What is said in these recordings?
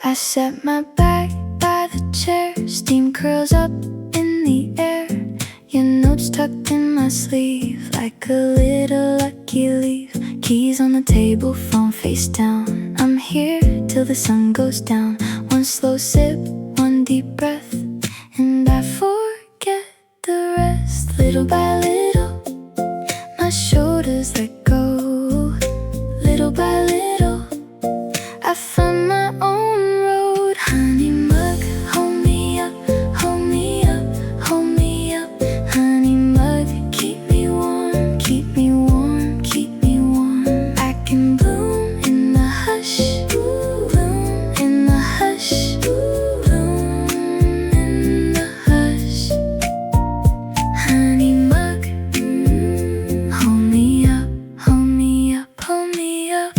I set my back by the chair, steam curls up in the air. Your notes tucked in my sleeve like a little lucky leaf. Keys on the table, phone face down. I'm here till the sun goes down. One slow sip, one deep breath, and I forget the rest. Little by little, my shoulders let go. Little by little, I find my own road. Honey mug, hold me up, hold me up, hold me up. Honey mug, keep me warm, keep me warm, keep me warm. I can bloom in the hush, bloom in the hush, bloom in the hush. Honey mug, hold me up, hold me up, hold me up.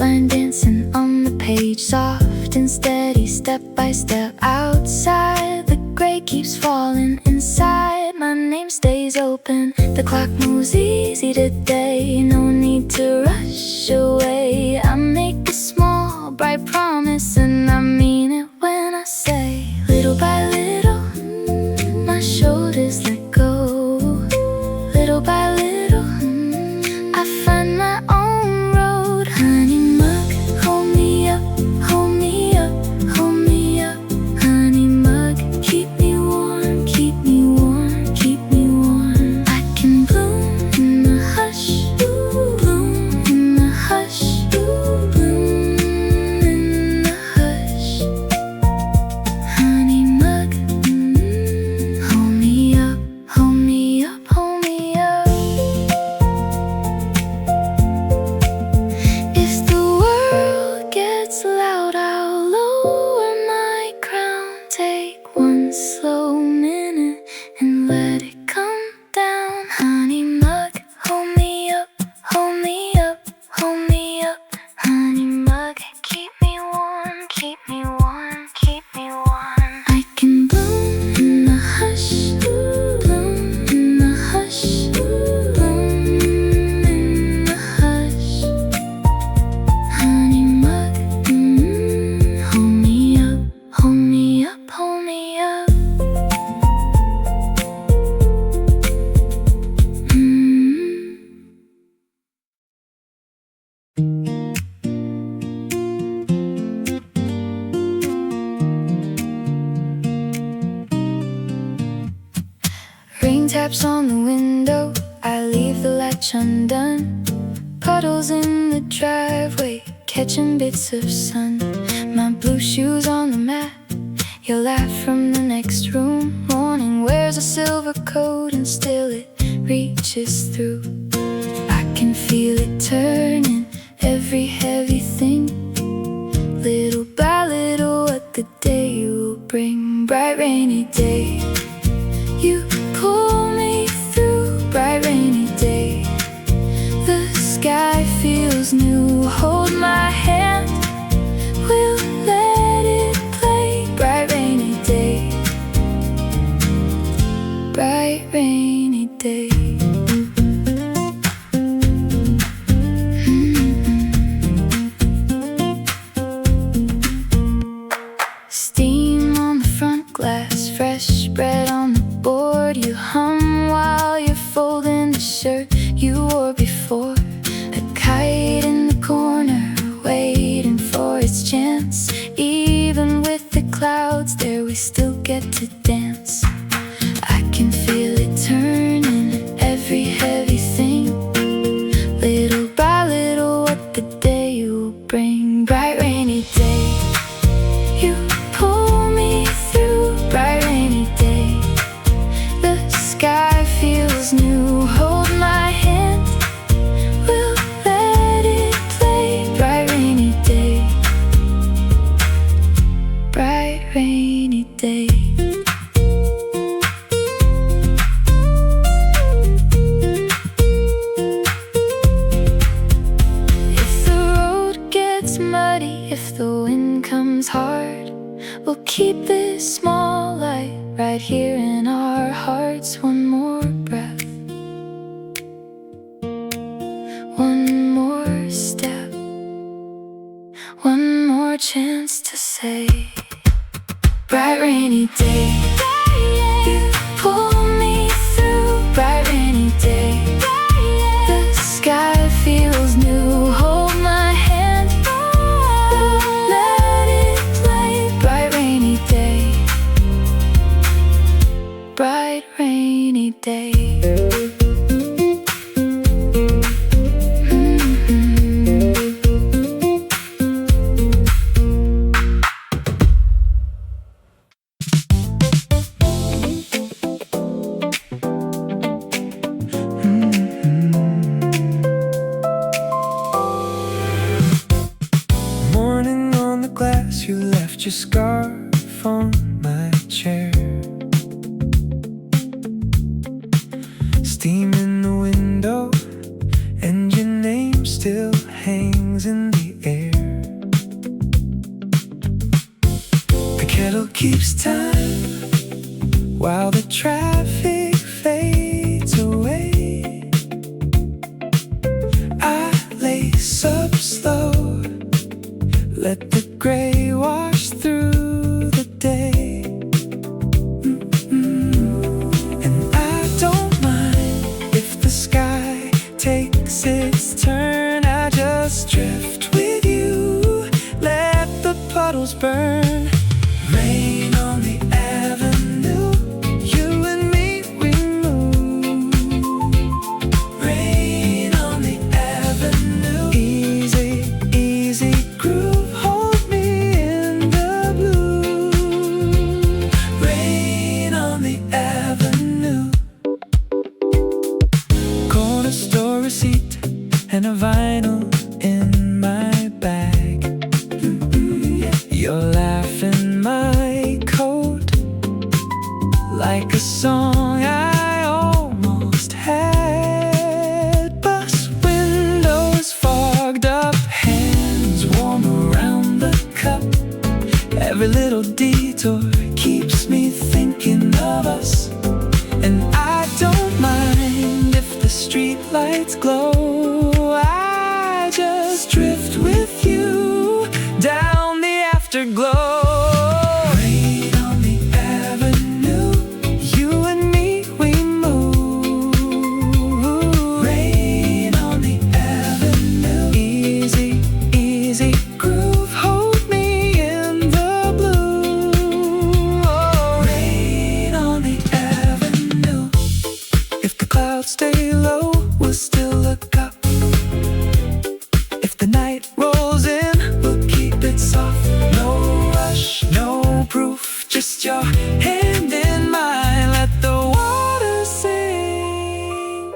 Line dancing on the page, soft and steady, step by step. Outside, the gray keeps falling. Inside, my name stays open. The clock moves easy today, no need to rush away. I make a small, bright promise, and I mean it when I say, little by little, my shoulders let go. Little by little, I find my own road. Honey mug, hold me up, hold me up, hold me up. Honey mug, keep me warm, keep me warm, keep me warm. I can bloom in the hush, bloom in the hush, bloom in the hush. Honey mug, hold me up, hold me up, hold me up. If the world gets loud, I'll lower my crown. Take one slow minute and let it come down. Honey mug, hold me up, hold me up, hold me up. Honey mug, keep me warm, keep me warm, keep me warm. I can bloom in the hush, bloom in the hush, bloom in the hush. Honey mug, hold me up, hold me up, hold me up. Rain taps on the window, I leave the latch undone. Puddles in the driveway, catching bits of sun. My blue shoes on the mat, your laugh from the next room. Morning wears a silver coat and still it reaches through. I can feel it turning, every heavy thing. Little by little, what the day will bring. Bright rainy day, you pull me through. Bright rainy day, the sky feels new. Hold my hand, we'll let it play. Bright rainy day, bright rainy day. Steam on the front glass, fresh bread on the board. You hum while you're folding the shirt you wore before. A kite in the corner, waiting for its chance. Even with the clouds there, we still get to dance. I can feel it turning, every heavy thing. Little by little, what the day will bring. Bright rainy day, you pull me through. Bright rainy day, the sky feels new. Hold my hand, we'll let it play. Bright rainy day, bright rainy day. If the road gets muddy, if the wind comes hard, We'll keep this small light right here in our hearts. One more breath, one more step, one more chance to say, bright rainy day, you pull me through. Bright rainy day, the sky feels new. Hold my hand, let it play. Bright rainy day, bright rainy day. You left your scarf on my chair. Steam in the window, and your name still hangs in the air. The kettle keeps time while the traffic fades away. I lace up slow, let the gray wash through the day. And I don't mind if the sky takes its turn. I just drift with you, let the puddles burn. Rain on the avenue, you and me, we move. Rain on the avenue, easy, easy groove. And a vinyl in my bag. Your laugh in my coat, like a song I almost had. Bus windows fogged up, hands warm around the cup. Every little detour keeps me thinking of us. And I don't mind if the street lights glow. I just drift with you down the afterglow. Rain on the avenue, you and me, we move. Rain on the avenue, easy, easy groove. Hold me in the blue. Oh, rain on the avenue. If the clouds stay low, we'll still look up. If the night rolls in, we'll keep it soft. No rush, no proof, just your hand in mine. Let the water sing,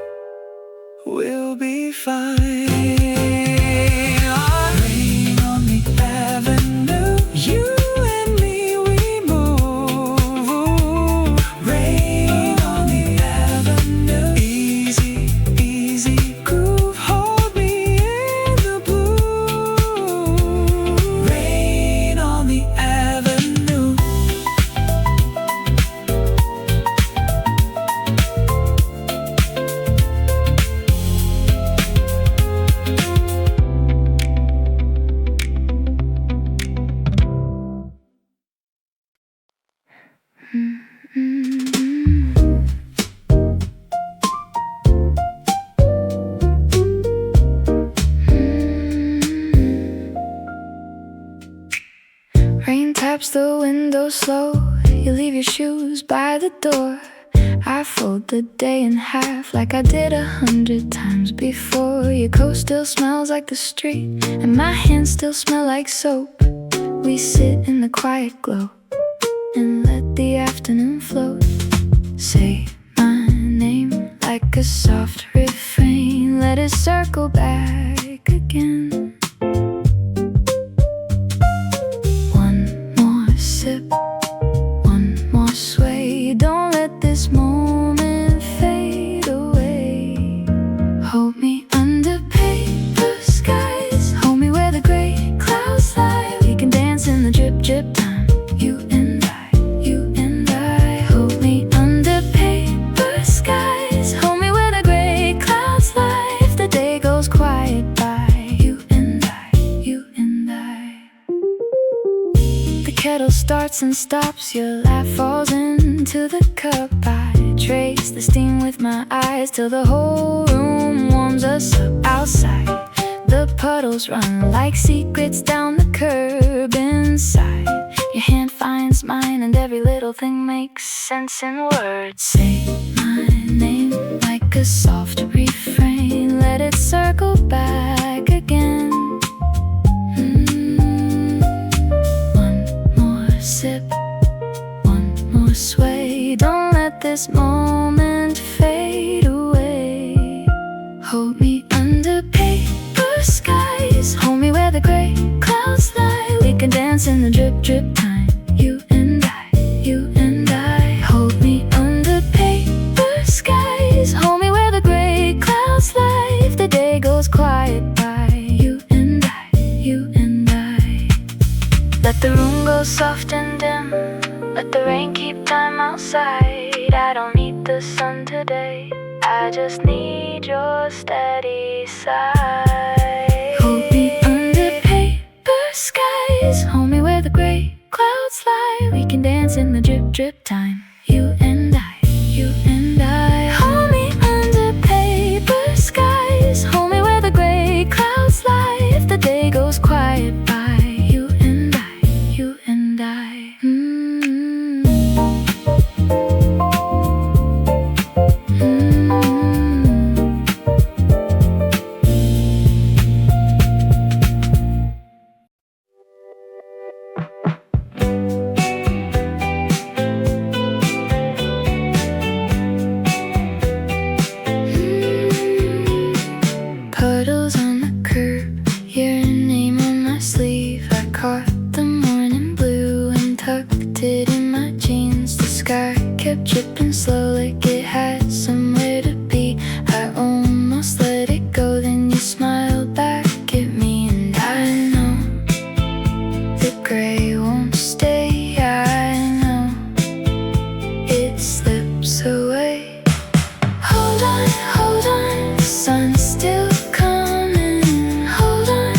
we'll be fine. Rain on the avenue, you and me, we move. Rain on the avenue, easy, easy groove. Hold me in the blue. Rain on the avenue. Rain taps the window slow. You leave your shoes by the door. I fold the day in half like I did 100 times before. Your coat still smells like the street, and my hands still smell like soap. We sit in the quiet glow and let the afternoon float. Say my name like a soft refrain. Let it circle back again. One more sip, one more sway. Don't let this moment fade away. Hold me under paper skies. Hold me where the gray clouds lie. We can dance in the drip drip time. You kettle starts and stops, your laugh falls into the cup. I trace the steam with my eyes till the whole room warms us up. Outside, the puddles run like secrets down the curb. Inside, your hand finds mine and every little thing makes sense in words. Say my name like a soft refrain, let it circle back again. One more sip, one more sway. Don't let this moment fade away. Hold me under paper skies, hold me where the gray clouds lie. We can dance in the drip drip time, you and I, you and I. Hold me under paper skies, hold me where the gray clouds lie. If the day goes quiet by, you and I, you and I. Let the room go soft and dim, let the rain keep time outside. I don't need the sun today, I just need your steady side. Hold me under paper skies, hold me where the gray clouds lie. We can dance in the drip drip time, you and I, you and I. Hold me under paper skies, hold me where the gray clouds lie. If the day goes quiet by, you and I, you and I. Puddles on the curb, your name on my sleeve. I caught the morning blue and tucked it in my jeans. The sky kept dripping slow like it had somewhere to be. I almost let it go, then you smiled back at me. And I know the gray won't stay, I know it slips away. Hold on, the sun's still coming. Hold on,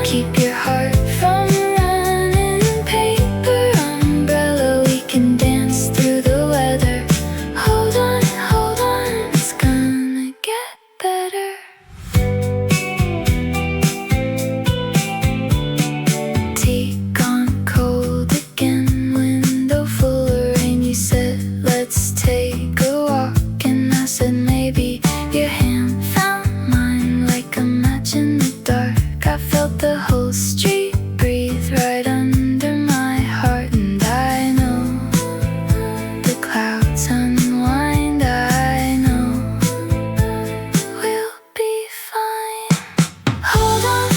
keep your heart from running. Paper umbrella, we can dance through the weather. Hold on, it's gonna get better. Tea gone cold again, window full of rain. You said let's take a walk, and I said maybe. Your hand found mine like a match in the dark. I felt the whole street breathe right under my heart. And I know the clouds unwind, I know we'll be fine. Hold on,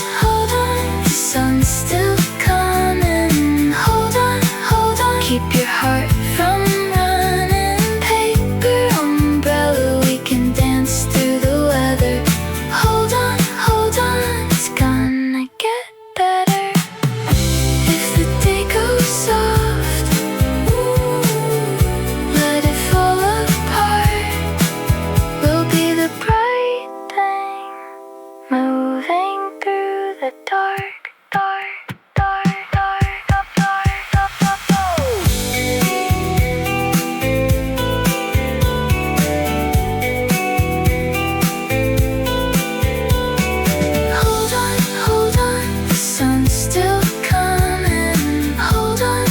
the sun's still coming. Hold on, keep your heart from running. Paper umbrella, we can dance through the weather. Hold on, it's gonna get better. If the day goes soft, let it fall apart. We'll be the bright thing, moving through the dark. Hold on, the sun's still coming. Hold on,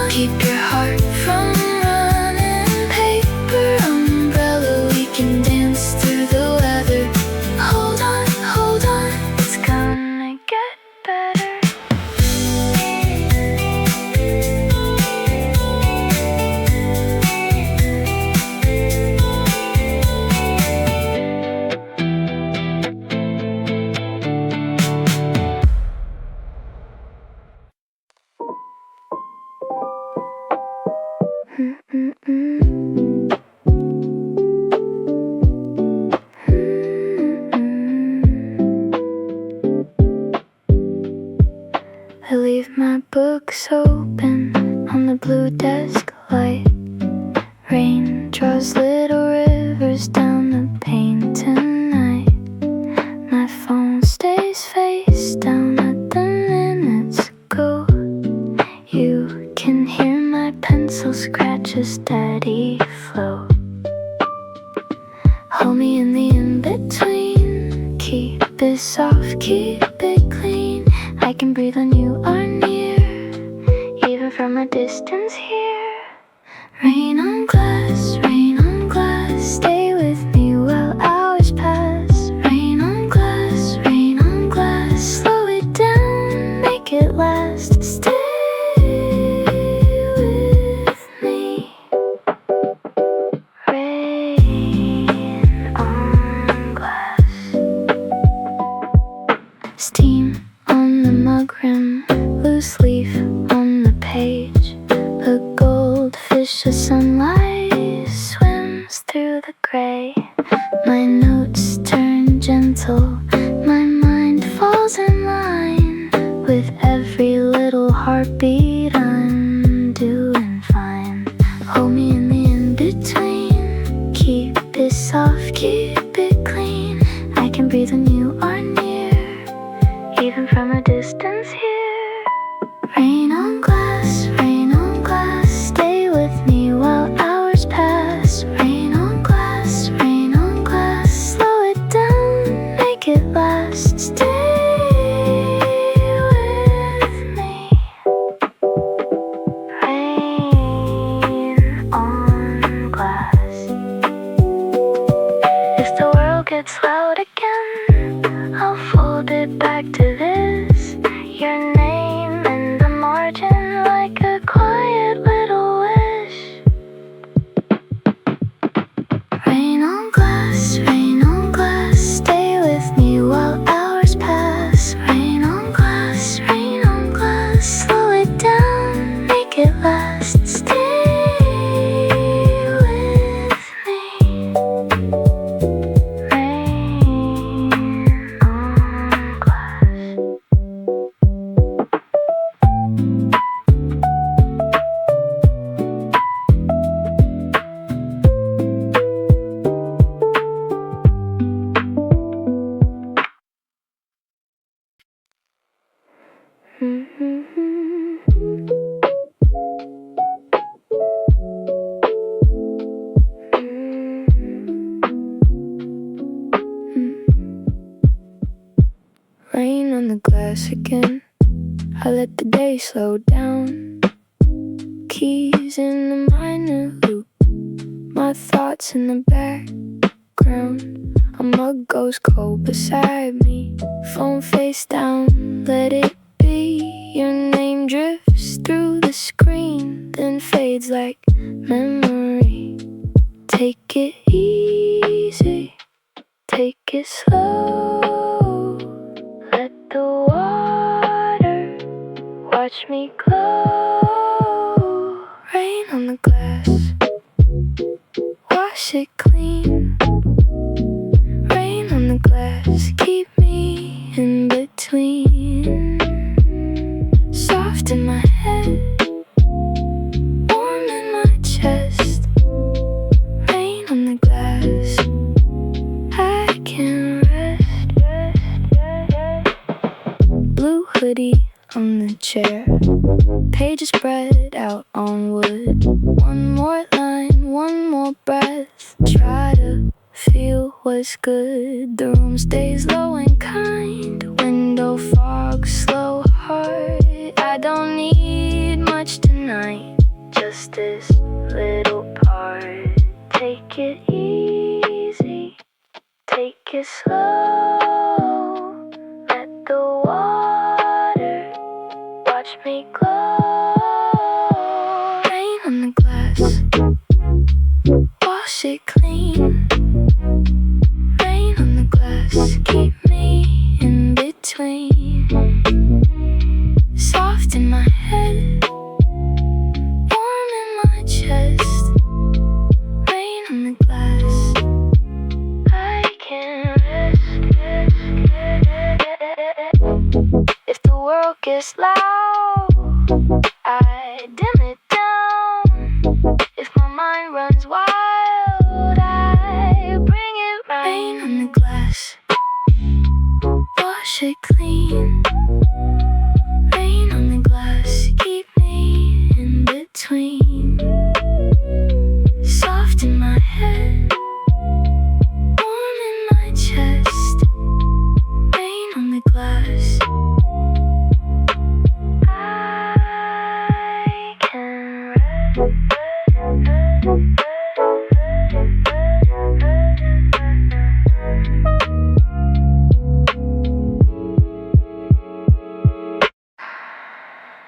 keep your heart from running. Paper umbrella, we can dance through the weather. Hold on, it's gonna get better. I leave my books open on the blue desk light. Rain draws little rivers down the pane tonight. My phone stays face down at the minutes go. You pencil scratch a steady flow. Hold me in the in-between. Keep it soft, keep it clean. I can breathe when you are near, even from a distance here. Rain on glass, stay with me while hours pass. Rain on glass, slow it down, make it last. Stay with me. Rain on glass. Steam on the mug rim, loose leaf on the page. A goldfish, a sunlight swims through the gray. My notes turn gentle, my mind falls in line. With every little heartbeat I'm doing fine. Hold me in the in-between. Keep it soft, keep it clean. I can breathe when you are near, even from a distance here. Rain on glass, stay with me while hours pass. Rain on glass, slow it down, make it last. Stay with me. Rain on glass. If the world gets loud again, I'll fold it back to this. Your name in the margin, like a quiet little wish. Rain on glass, stay with me while hours pass. Rain on glass, slow it down, make it last. Stay with me. Rain on glass. Rain on the glass again. I let the day slow down. Keys in the minor loop, my thoughts in the background. A mug goes cold beside me, phone face down, let it be. Your name drifts through the screen, then fades like memory. Take it easy, take it slow. Let the water watch me glow. Rain on the glass, wash it clean. Rain on the glass, keep me in between. Soft in my head, warm in my chest. Rain on the glass, I can rest. Blue hoodie on the chair, pages spread out on wood. One more line, one more breath. Try to feel what's good. The room stays low and kind. Window fog, slow heart. I don't need much tonight, just this little part. Take it easy, take it slow. Let the water watch me glow. Rain on the glass, wash it clean. Rain on the glass, keep me in between. Soft in my head, warm in my chest. Rain on the glass, I can rest. If the world gets loud, I dim it down. If my mind runs wild, I bring it round. Rain on the glass, wash it clean. Rain on the glass, keep me in between.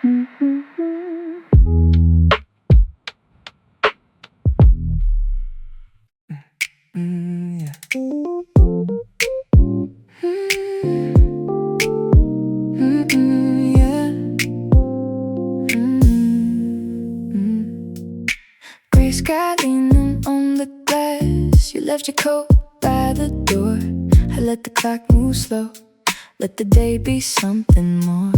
Gray sky leaning on the glass. You left your coat by the door. I let the clock move slow. Let the day be something more.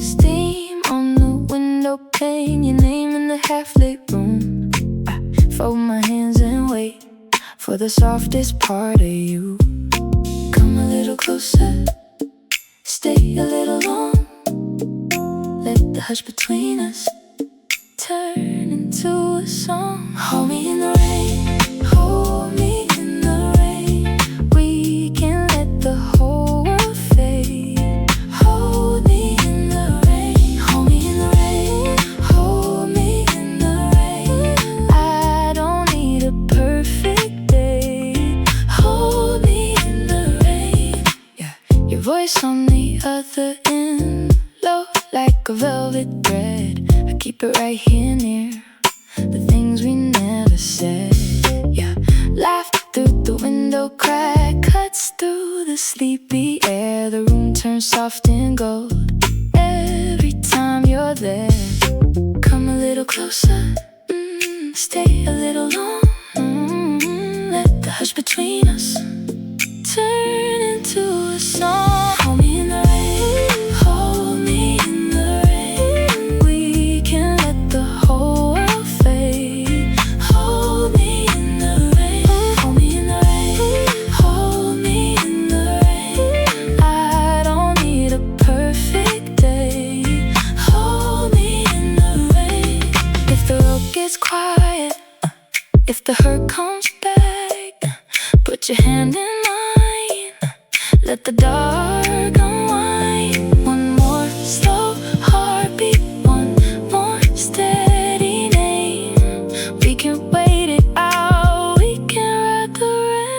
Steam on the window pane. Your name in the half-lit room. I fold my hands and wait for the softest part of you. Come a little closer. Stay a little long. Let the hush between us turn into a song. Hold me in the rain, hold me in the rain. We can let the whole world fade. Hold me in the rain, hold me in the rain, hold me in the rain. I don't need a perfect day. Hold me in the rain. Yeah, your voice on the other end, low like a velvet thread. I keep it right here near the things we never said. Yeah, laugh through the window crack, cuts through the sleepy air. The room turns soft and gold every time you're there. Come a little closer, stay a little long. Let the hush between us turn into a song. Hold me in the rain, hold me in the rain. We can let the whole world fade. Hold me in the rain, hold me in the rain, hold me in the rain. I don't need a perfect day. Hold me in the rain. If the road gets quiet, if the hurt comes back, put your hand in mine. Let the dark unwind. One more slow heartbeat, one more steady name. We can wait it out, we can ride the rain.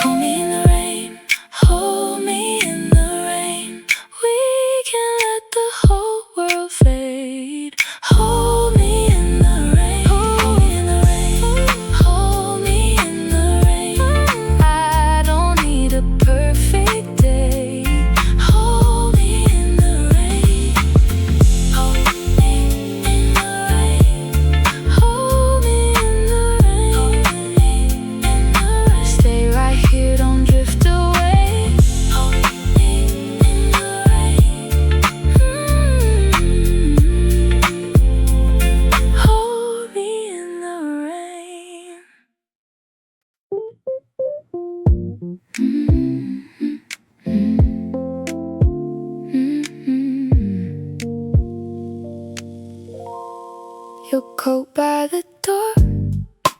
Hold me in the rain, hold me in the rain. We can let the whole world fade. Hold me in the rain, hold me in the rain, hold me in the rain. I don't need a perfect day. Hold me in the rain, hold me in the rain, hold me in the rain, hold me in the rain. Stay right here, don't drift away. Hold me in the rain, hold me in the rain. Your coat by the door,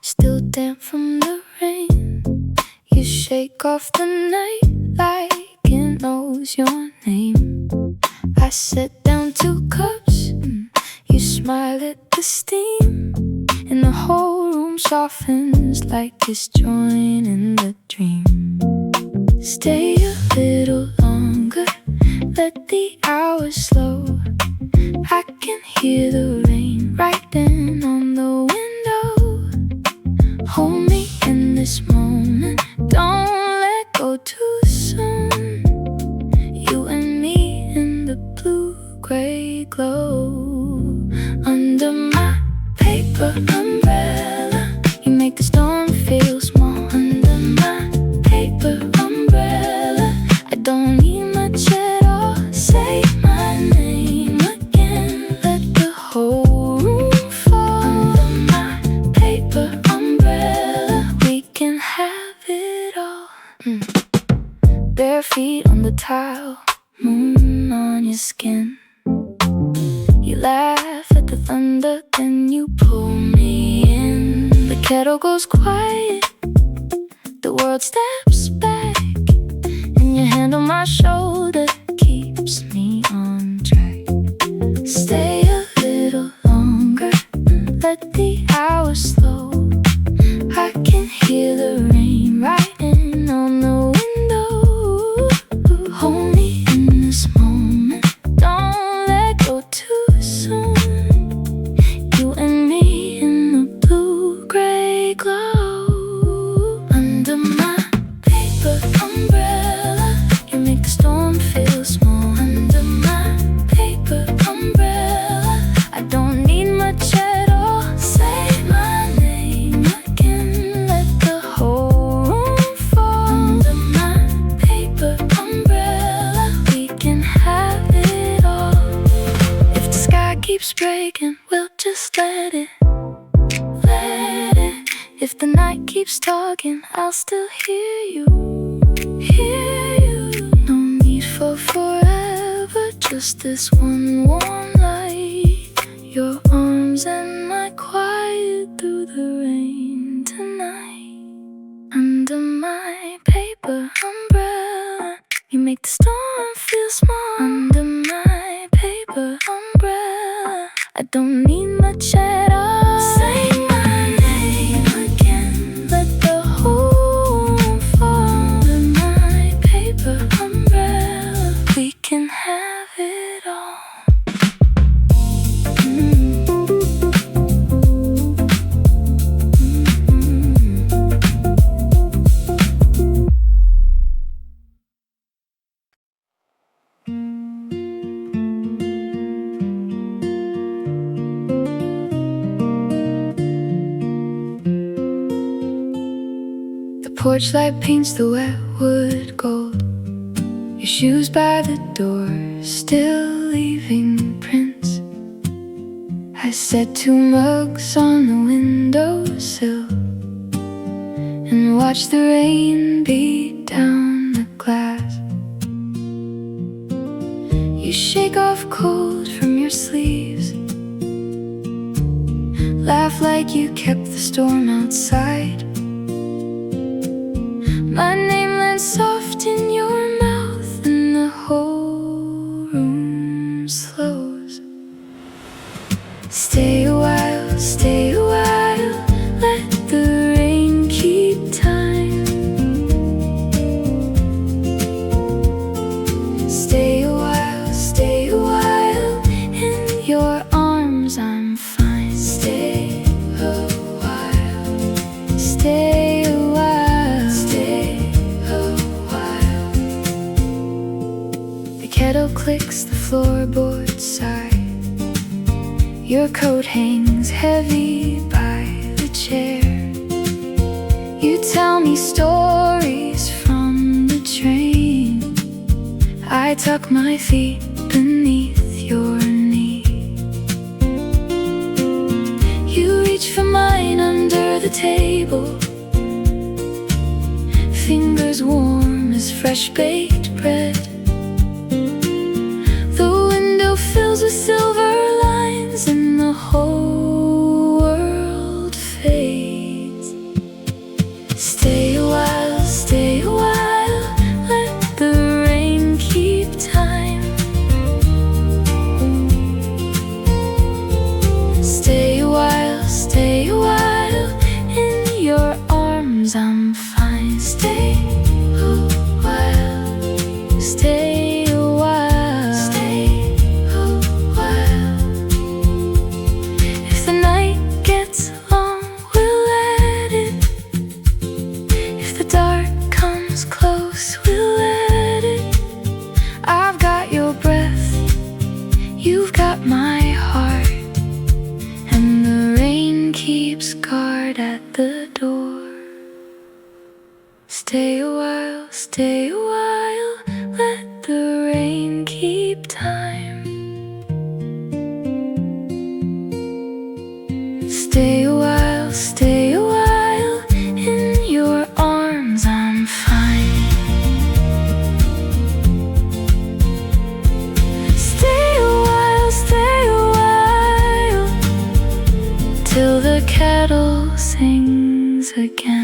still damp from the rain. You shake off the night like it knows your name. I set down 2 cups, you smile at the steam, and the whole room softens like it's joining the dream. Stay a little longer, let the hours slow. I can hear the rain writing on the window. Hold me in this moment, don't let go too soon. You and me in the blue-gray glow. Under my paper umbrella, you make the storm feel small. Under my paper umbrella, I don't need much at all. Say my name again, let the whole room fall. Under my paper umbrella, we can have it all. Bare feet on the tile, moon on your skin. You laugh at the thunder, then you pull me in. The kettle goes quiet, the world steps back, and your hand on my shoulder keeps me on track. Stay a little longer, let the hours slow. I can hear the rain writing on the window. Hold me in this moment, keeps breaking, we'll just let it. If the night keeps talking, I'll still hear you. No need for forever, just this one warm light. Your arms and my quiet through the rain tonight. Under my paper umbrella, you make the storm feel small. Under my paper umbrella, I don't need much at all. Say my name again, let the whole room fall. Under my paper umbrella, we can have it all. Porch light paints the wet wood gold. Your shoes by the door, still leaving prints. I set 2 mugs on the windowsill and watch the rain beat down the glass. You shake off cold from your sleeves, laugh like you kept the storm outside. My name lands soft in your mouth and the whole room slows. Stay a while, let the rain keep time. Stay a while, in your arms I'm fine. Stay a while, stay a while, stay a while. The kettle clicks, the floorboards sigh. Your coat hangs heavy by the chair. You tell me stories from the train. I tuck my feet beneath your knee. You reach for mine under the table, fingers warm as fresh baked bread. The window fills with silver lines and the whole world fades. Stay a while, let the rain keep time. Stay a while, in your arms I'm fine. Stay a while, stay a while, stay a while. If the night gets long, we'll let it. If the dark comes close, we'll let it. I've got your breath, you've got my heart, and the rain keeps guard at the door. Stay a while, let the rain keep time. Stay a while, in your arms I'm fine. Stay a while, till the kettle sings again.